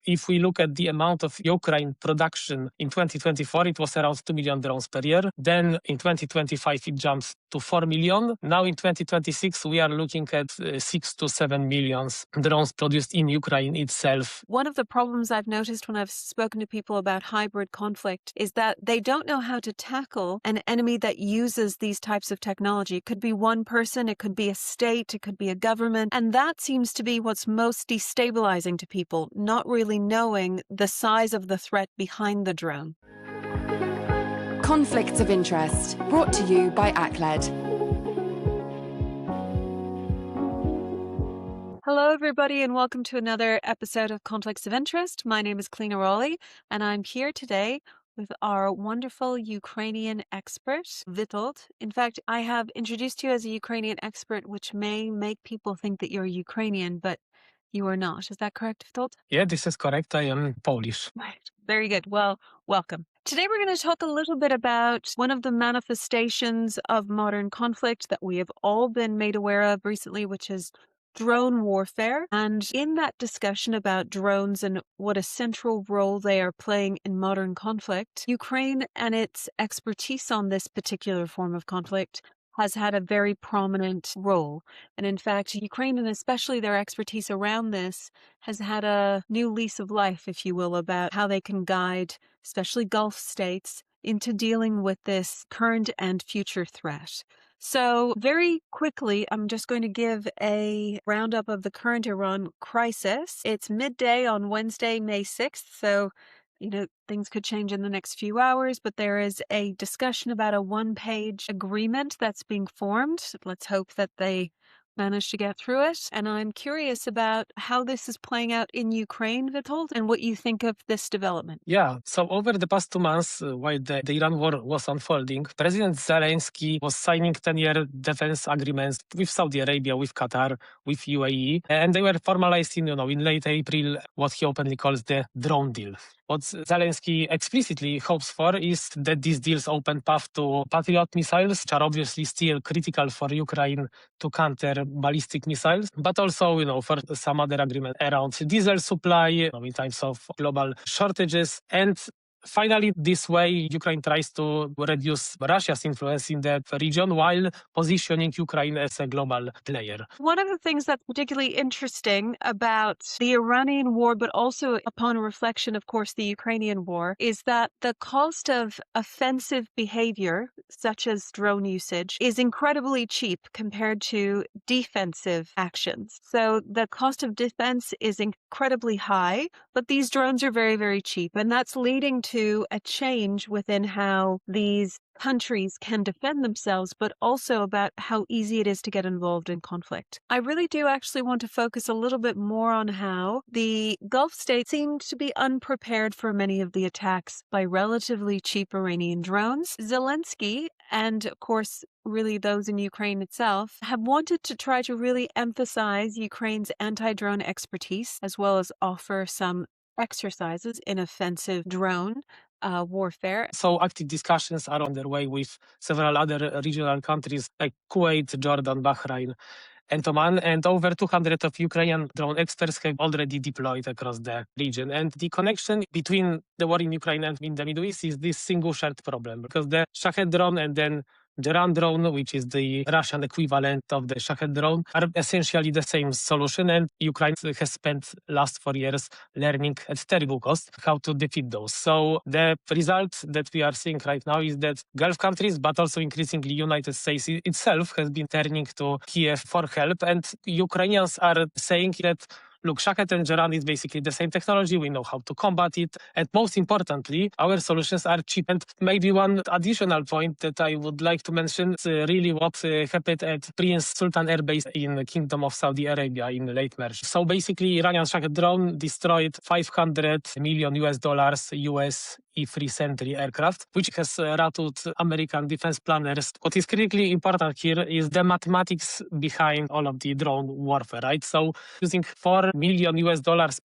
If we look at the amount of Ukraine production in 2024, it was around 2 million drones per year. Then in 2025, it jumps to 4 million. Now in 2026, we are looking at 6 to 7 million drones produced in Ukraine itself. One of the problems I've noticed when I've spoken to people about hybrid conflict is that they don't know how to tackle an enemy that uses these types of technology. It could be one person, it could be a state, it could be a government. And that seems to be what's most destabilizing to people, not really knowing the size of the threat behind the drone. Conflicts of Interest, brought to you by ACLED. Hello, everybody, and welcome to another episode of Conflicts of Interest. My name is Clionadh Raleigh, and I'm here today with our wonderful Ukrainian expert, Witold. In fact, I have introduced you as a Ukrainian expert, which may make people think that you're Ukrainian, but you are not. Is that correct, Witold? Yeah, this is correct. I am Polish. Right. Very good. Well, welcome. Today we're going to talk a little bit about one of the manifestations of modern conflict that we have all been made aware of recently, which is drone warfare. And in that discussion about drones and what a central role they are playing in modern conflict, Ukraine and its expertise on this particular form of conflict has had a very prominent role. And in fact, Ukraine, and especially their expertise around this, has had a new lease of life, if you will, about how they can guide, especially Gulf states, into dealing with this current and future threat. So very quickly, I'm just going to give a roundup of the current Iran crisis. It's midday on Wednesday, May 6th. So things could change in the next few hours, but there is a discussion about a one-page agreement that's being formed. Let's hope that they manage to get through it. And I'm curious about how this is playing out in Ukraine, Witold, and what you think of this development. Yeah, so over the past 2 months, while the Iran war was unfolding, President Zelensky was signing 10-year defense agreements with Saudi Arabia, with Qatar, with UAE, and they were formalized in late April, what he openly calls the drone deal. What Zelensky explicitly hopes for is that these deals open path to Patriot missiles, which are obviously still critical for Ukraine to counter ballistic missiles, but also, for some other agreement around diesel supply, in times of global shortages. And finally, this way, Ukraine tries to reduce Russia's influence in that region while positioning Ukraine as a global player. One of the things that's particularly interesting about the Iranian war, but also upon reflection, of course, the Ukrainian war, is that the cost of offensive behavior, such as drone usage, is incredibly cheap compared to defensive actions. So the cost of defense is incredibly high, but these drones are very, very cheap. And that's leading to a change within how these countries can defend themselves, but also about how easy it is to get involved in conflict. I really do actually want to focus a little bit more on how the Gulf states seemed to be unprepared for many of the attacks by relatively cheap Iranian drones. Zelensky, and of course, really those in Ukraine itself, have wanted to try to really emphasize Ukraine's anti-drone expertise, as well as offer some exercises in offensive drone warfare. So active discussions are underway with several other regional countries like Kuwait, Jordan, Bahrain, and Oman, and over 200 of Ukrainian drone experts have already deployed across the region. And the connection between the war in Ukraine and in the Middle East is this single shared problem, because the Shahed drone and then the Ran drone, which is the Russian equivalent of the Shahed drone, are essentially the same solution, and Ukraine has spent last 4 years learning at terrible cost how to defeat those. So the result that we are seeing right now is that Gulf countries, but also increasingly United States itself, has been turning to Kyiv for help, and Ukrainians are saying that, look, Shahed and Ran is basically the same technology. We know how to combat it. And most importantly, our solutions are cheap. And maybe one additional point that I would like to mention is really what happened at Prince Sultan Air Base in the Kingdom of Saudi Arabia in late March. So basically, Iranian Shahed drone destroyed $500 million US E-3 Sentry aircraft, which has rattled American defense planners. What is critically important here is the mathematics behind all of the drone warfare, right? So using $4 million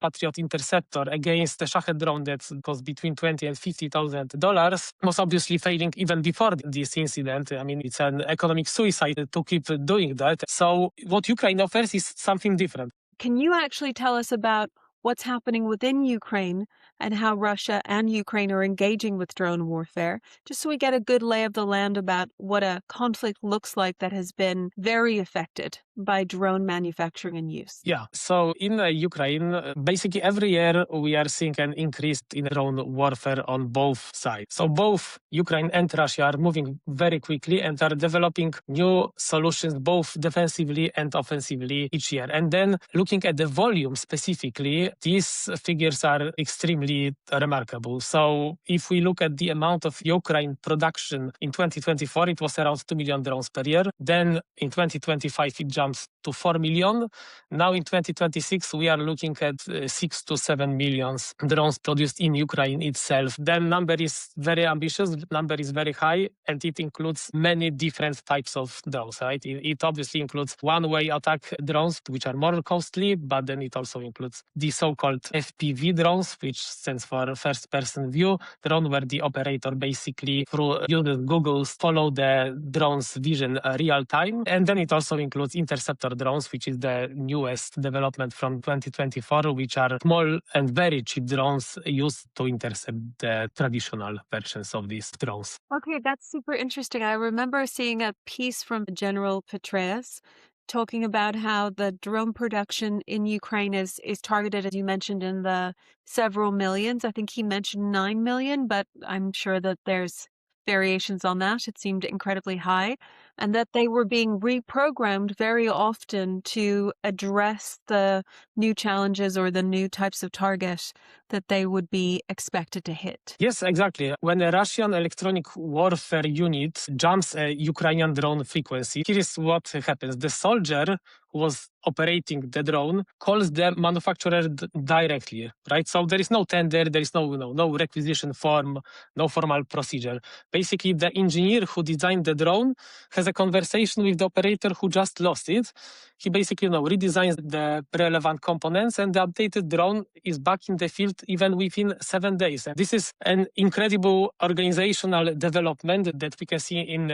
Patriot interceptor against the Shahed drone that cost between $20,000 and $50,000 was obviously failing even before this incident. I mean, it's an economic suicide to keep doing that. So what Ukraine offers is something different. Can you actually tell us about what's happening within Ukraine and how Russia and Ukraine are engaging with drone warfare, just so we get a good lay of the land about what a conflict looks like that has been very affected by drone manufacturing and use. Yeah, so in Ukraine, basically every year we are seeing an increase in drone warfare on both sides. So both Ukraine and Russia are moving very quickly and are developing new solutions, both defensively and offensively each year. And then looking at the volume specifically, these figures are extremely remarkable. So if we look at the amount of Ukraine production in 2024, it was around 2 million drones per year. Then in 2025, it jumps to 4 million. Now in 2026, we are looking at 6 to 7 million drones produced in Ukraine itself. The number is very ambitious, number is very high, and it includes many different types of drones, right? It obviously includes one-way attack drones, which are more costly, but then it also includes the so-called FPV drones, which stands for first-person view drone, where the operator basically through using Google follow the drone's vision real time. And then it also includes interceptor drones, which is the newest development from 2024, which are small and very cheap drones used to intercept the traditional versions of these drones. Okay, that's super interesting. I remember seeing a piece from General Petraeus talking about how the drone production in Ukraine is targeted, as you mentioned, in the several millions. I think he mentioned 9 million, but I'm sure that there's variations on that. It seemed incredibly high, and that they were being reprogrammed very often to address the new challenges or the new types of target that they would be expected to hit. Yes, exactly. When a Russian electronic warfare unit jumps a Ukrainian drone frequency, here is what happens. The soldier who was operating the drone calls the manufacturer directly, right? So there is no tender, there is no requisition form, no formal procedure. Basically, the engineer who designed the drone has a conversation with the operator who just lost it. He basically redesigns the relevant components, and the updated drone is back in the field even within 7 days. And this is an incredible organizational development that we can see in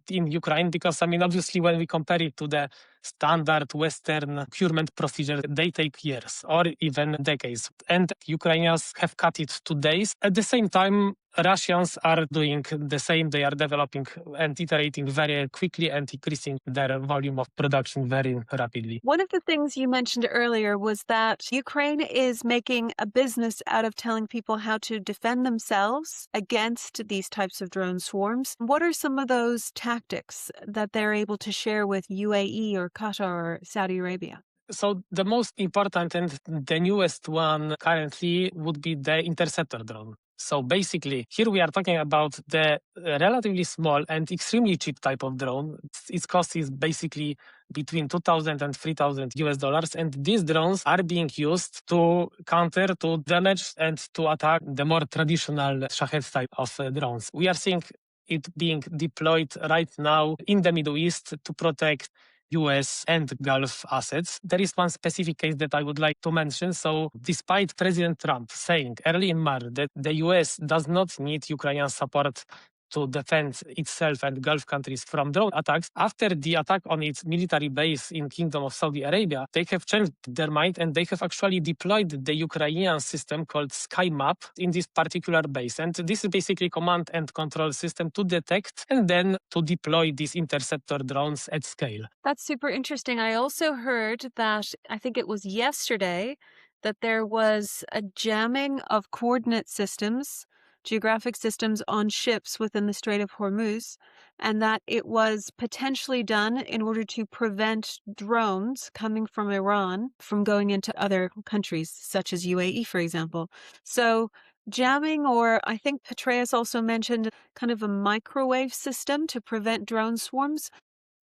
Ukraine, because obviously when we compare it to the standard Western procurement procedure, they take years or even decades. And Ukrainians have cut it to days. At the same time, Russians are doing the same. They are developing and iterating very quickly and increasing their volume of production very rapidly. One of the things you mentioned earlier was that Ukraine is making a business out of telling people how to defend themselves against these types of drone swarms. What are some of those tactics that they're able to share with UAE or Qatar or Saudi Arabia? So the most important and the newest one currently would be the interceptor drone. So basically, here we are talking about the relatively small and extremely cheap type of drone. Its cost is basically between $2,000 and $3,000, and these drones are being used to counter, to damage, and to attack the more traditional Shahed type of drones. We are seeing it being deployed right now in the Middle East to protect US and Gulf assets. There is one specific case that I would like to mention. So despite President Trump saying early in March that the US does not need Ukrainian support to defend itself and Gulf countries from drone attacks, after the attack on its military base in Kingdom of Saudi Arabia, they have changed their mind and they have actually deployed the Ukrainian system called SkyMap in this particular base. And this is basically command and control system to detect and then to deploy these interceptor drones at scale. That's super interesting. I also heard that, I think it was yesterday, that there was a jamming of coordinate systems, geographic systems on ships within the Strait of Hormuz, and that it was potentially done in order to prevent drones coming from Iran from going into other countries, such as UAE, for example. So jamming, or I think Petraeus also mentioned kind of a microwave system to prevent drone swarms.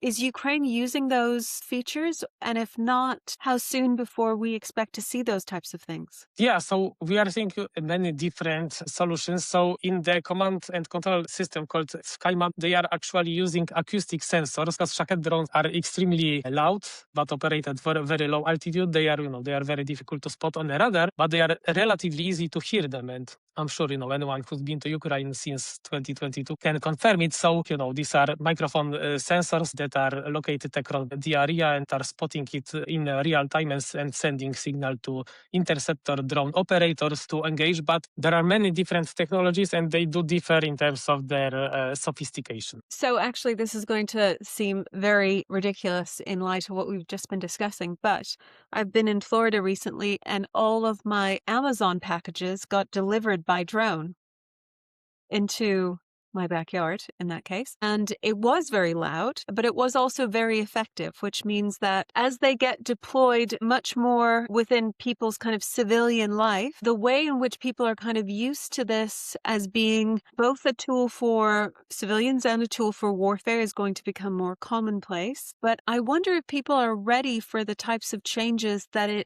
Is Ukraine using those features? And if not, how soon before we expect to see those types of things? Yeah, so we are seeing many different solutions. So in the command and control system called SkyMap, they are actually using acoustic sensors, because Shahed drones are extremely loud, but operated for a very low altitude. They are very difficult to spot on the radar, but they are relatively easy to hear them. And I'm sure, anyone who's been to Ukraine since 2022 can confirm it. So, these are microphone sensors that are located across the area and are spotting it in real time and sending signal to interceptor drone operators to engage. But there are many different technologies and they do differ in terms of their sophistication. So actually, this is going to seem very ridiculous in light of what we've just been discussing, but I've been in Florida recently and all of my Amazon packages got delivered by drone into my backyard in that case. And it was very loud, but it was also very effective, which means that as they get deployed much more within people's kind of civilian life, the way in which people are kind of used to this as being both a tool for civilians and a tool for warfare is going to become more commonplace. But I wonder if people are ready for the types of changes that it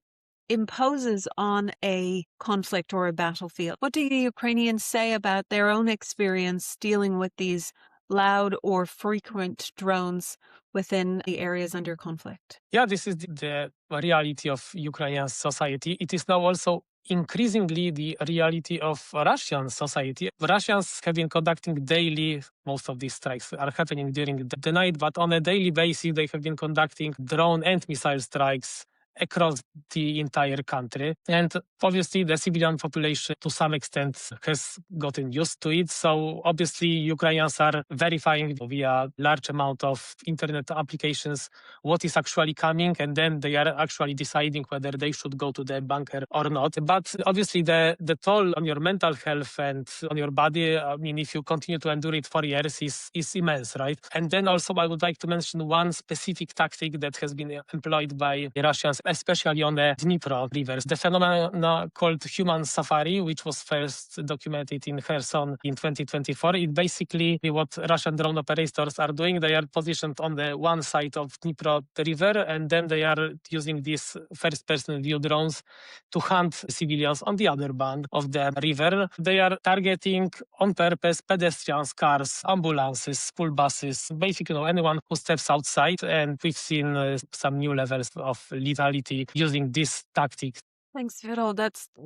imposes on a conflict or a battlefield. What do the Ukrainians say about their own experience dealing with these loud or frequent drones within the areas under conflict? Yeah, this is the reality of Ukrainian society. It is now also increasingly the reality of Russian society. Russians have been conducting daily, most of these strikes are happening during the night, but on a daily basis, they have been conducting drone and missile strikes across the entire country. And obviously the civilian population to some extent has gotten used to it. So obviously Ukrainians are verifying via large amount of internet applications what is actually coming, and then they are actually deciding whether they should go to the bunker or not. But obviously the toll on your mental health and on your body, I mean, if you continue to endure it for years is immense, right? And then also I would like to mention one specific tactic that has been employed by the Russians, especially on the Dnipro rivers. The phenomenon called human safari, which was first documented in Kherson in 2024. It basically what Russian drone operators are doing. They are positioned on the one side of Dnipro river, and then they are using these first-person view drones to hunt civilians on the other bank of the river. They are targeting on purpose pedestrians, cars, ambulances, school buses, basically anyone who steps outside. And we've seen some new levels of lethality using this tactic. Thanks, Witold.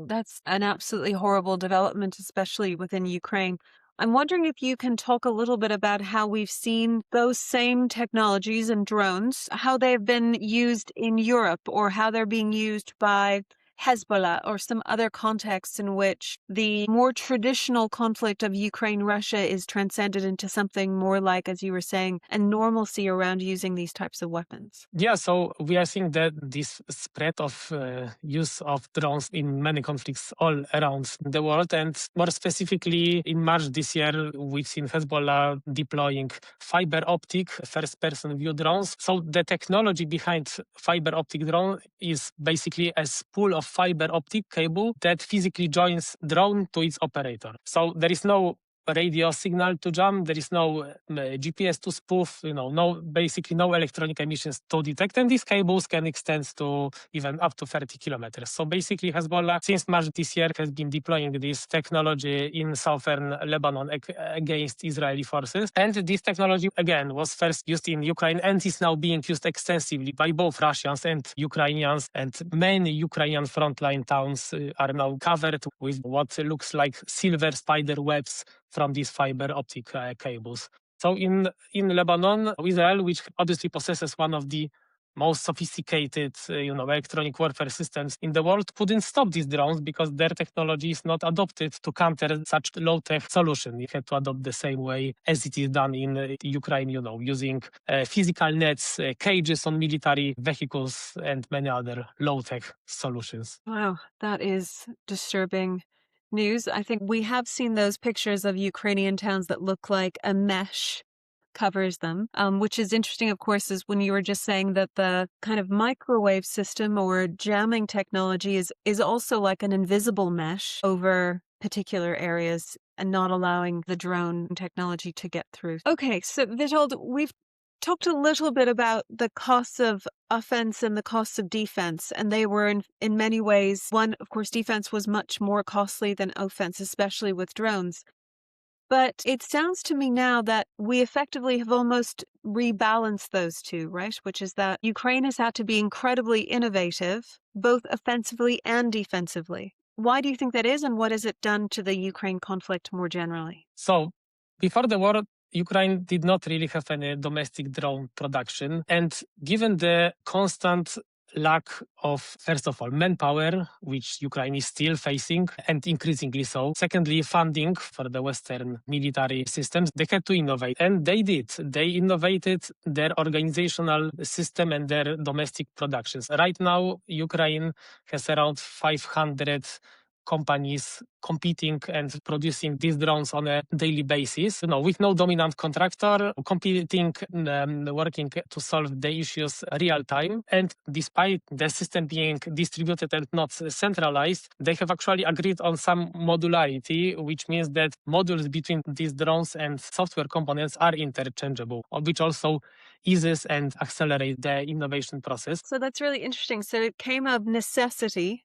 That's an absolutely horrible development, especially within Ukraine. I'm wondering if you can talk a little bit about how we've seen those same technologies and drones, how they've been used in Europe or how they're being used by Hezbollah or some other contexts in which the more traditional conflict of Ukraine-Russia is transcended into something more like, as you were saying, a normalcy around using these types of weapons. Yeah, so we are seeing that this spread of use of drones in many conflicts all around the world. And more specifically, in March this year, we've seen Hezbollah deploying fiber optic first-person view drones. So the technology behind fiber optic drone is basically a spool of fiber optic cable that physically joins drone to its operator. So there is no radio signal to jam, there is no GPS to spoof, basically no electronic emissions to detect, and these cables can extend to even up to 30 kilometers. So basically Hezbollah, since March this year, has been deploying this technology in southern Lebanon against Israeli forces. And this technology, again, was first used in Ukraine and is now being used extensively by both Russians and Ukrainians, and many Ukrainian frontline towns are now covered with what looks like silver spider webs from these fiber optic cables. So in Lebanon, Israel, which obviously possesses one of the most sophisticated, electronic warfare systems in the world, couldn't stop these drones because their technology is not adopted to counter such low-tech solution. It had to adopt the same way as it is done in Ukraine, using physical nets, cages on military vehicles, and many other low-tech solutions. Wow, that is disturbing news. I think we have seen those pictures of Ukrainian towns that look like a mesh covers them, which is interesting, of course, is when you were just saying that the kind of microwave system or jamming technology is also like an invisible mesh over particular areas and not allowing the drone technology to get through. Okay, so Witold, we've talked a little bit about the costs of offense and the costs of defense, and they were in many ways, one, of course, defense was much more costly than offense, especially with drones. But it sounds to me now that we effectively have almost rebalanced those two, right? Which is that Ukraine has had to be incredibly innovative, both offensively and defensively. Why do you think that is, and what has it done to the Ukraine conflict more generally? So before the war, Ukraine did not really have any domestic drone production. And given the constant lack of, first of all, manpower, which Ukraine is still facing, and increasingly so. Secondly, funding for the Western military systems. They had to innovate, and they did. They innovated their organizational system and their domestic productions. Right now, Ukraine has around 500 companies competing and producing these drones on a daily basis, with no dominant contractor, competing, working to solve the issues real time. And despite the system being distributed and not centralized, they have actually agreed on some modularity, which means that modules between these drones and software components are interchangeable, which also eases and accelerates the innovation process. So that's really interesting. So it came of necessity.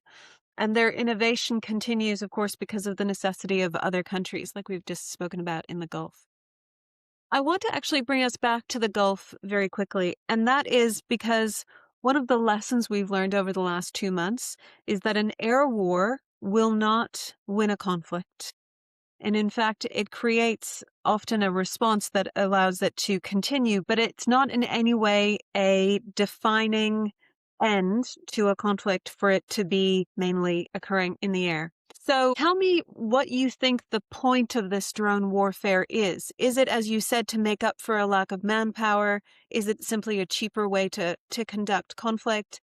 And their innovation continues, of course, because of the necessity of other countries, like we've just spoken about in the Gulf. I want to actually bring us back to the Gulf very quickly, and that is because one of the lessons we've learned over the last 2 months is that an air war will not win a conflict. And in fact, it creates often a response that allows it to continue, but it's not in any way a defining end to a conflict for it to be mainly occurring in the air. So tell me what you think the point of this drone warfare is. Is it, as you said, to make up for a lack of manpower? Is it simply a cheaper way to conduct conflict?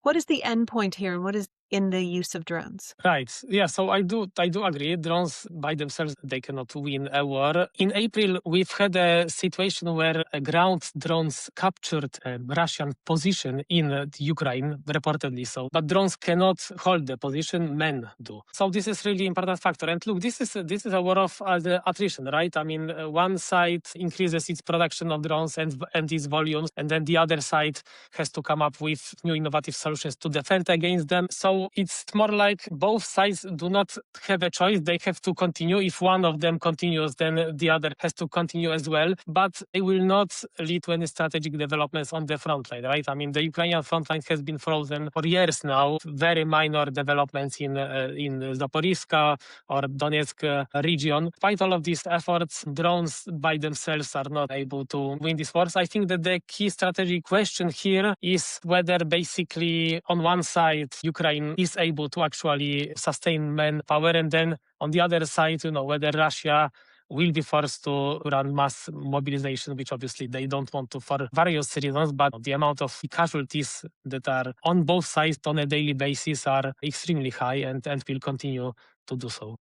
What is the end point here, and what is in the use of drones? Right. Yeah. So I do agree. Drones by themselves, they cannot win a war. In April, we've had a situation where ground drones captured a Russian position in Ukraine, reportedly so. But drones cannot hold the position; men do. So this is really important factor. And look, this is a war of attrition, right? I mean, one side increases its production of drones and its volumes, and then the other side has to come up with new innovative solutions to defend against them. So it's more like both sides do not have a choice. They have to continue. If one of them continues, then the other has to continue as well. But it will not lead to any strategic developments on the front line, right? I mean, the Ukrainian front line has been frozen for years now. Very minor developments in Zaporizhzhia or Donetsk region. Despite all of these efforts, drones by themselves are not able to win these wars. I think that the key strategic question here is whether basically on one side, Ukraine is able to actually sustain manpower, and then on the other side, whether Russia will be forced to run mass mobilization, which obviously they don't want to for various reasons, but the amount of casualties that are on both sides on a daily basis are extremely high and will continue to do so.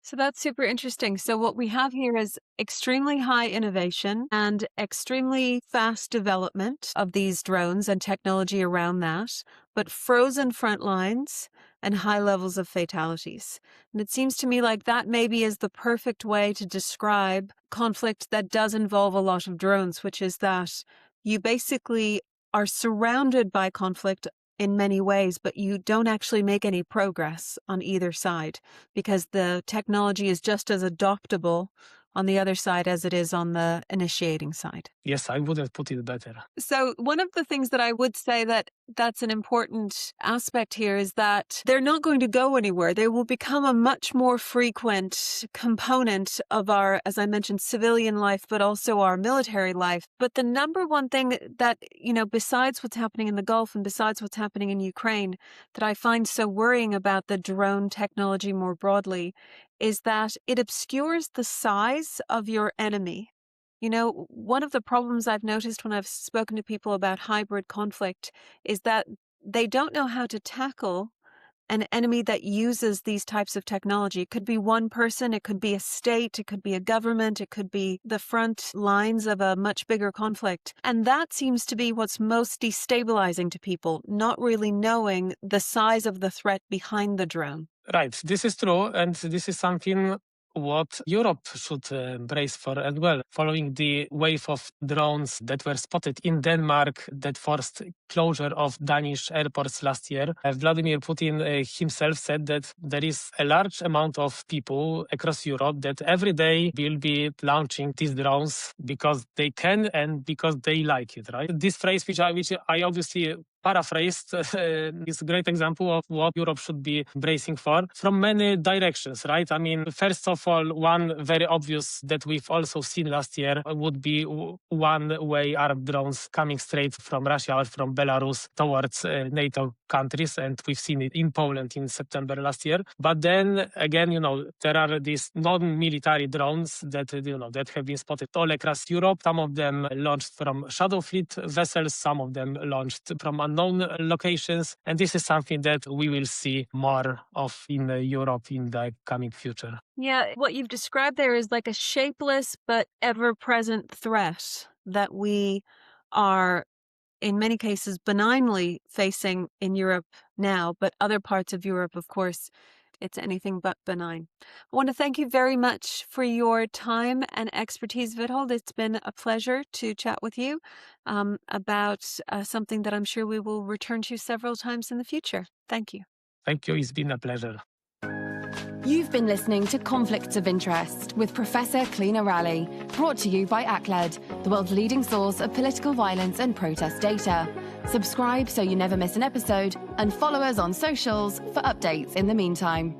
So that's super interesting. So what we have here is extremely high innovation and extremely fast development of these drones and technology around that, but frozen front lines and high levels of fatalities. And it seems to me like that maybe is the perfect way to describe conflict that does involve a lot of drones, which is that you basically are surrounded by conflict in many ways, but you don't actually make any progress on either side because the technology is just as adoptable on the other side as it is on the initiating side. Yes, I wouldn't put it better. So one of the things that I would say that's an important aspect here is that they're not going to go anywhere. They will become a much more frequent component of our, as I mentioned, civilian life, but also our military life. But the number one thing that, besides what's happening in the Gulf and besides what's happening in Ukraine, that I find so worrying about the drone technology more broadly is that it obscures the size of your enemy. One of the problems I've noticed when I've spoken to people about hybrid conflict is that they don't know how to tackle an enemy that uses these types of technology. It could be one person, it could be a state, it could be a government, it could be the front lines of a much bigger conflict. And that seems to be what's most destabilizing to people, not really knowing the size of the threat behind the drone. Right, this is true, and this is something what Europe should brace for as well. Following the wave of drones that were spotted in Denmark that forced closure of Danish airports last year, Vladimir Putin himself said that there is a large amount of people across Europe that every day will be launching these drones because they can and because they like it, right? This phrase, which I obviously paraphrased, is a great example of what Europe should be bracing for from many directions, right? I mean, first of all, one very obvious that we've also seen last year would be one-way armed drones coming straight from Russia or from Belarus towards NATO countries. And we've seen it in Poland in September last year. But then again, there are these non-military drones that, that have been spotted all across Europe. Some of them launched from Shadow Fleet vessels, some of them launched from unknown locations. And this is something that we will see more of in Europe in the coming future. Yeah, what you've described there is like a shapeless but ever-present threat that we are, in many cases, benignly facing in Europe now, but other parts of Europe, of course, it's anything but benign. I want to thank you very much for your time and expertise, Witold. It's been a pleasure to chat with you about something that I'm sure we will return to several times in the future. Thank you. Thank you. It's been a pleasure. You've been listening to Conflicts of Interest with Professor Clionadh Raleigh, brought to you by ACLED, the world's leading source of political violence and protest data. Subscribe so you never miss an episode, and follow us on socials for updates in the meantime.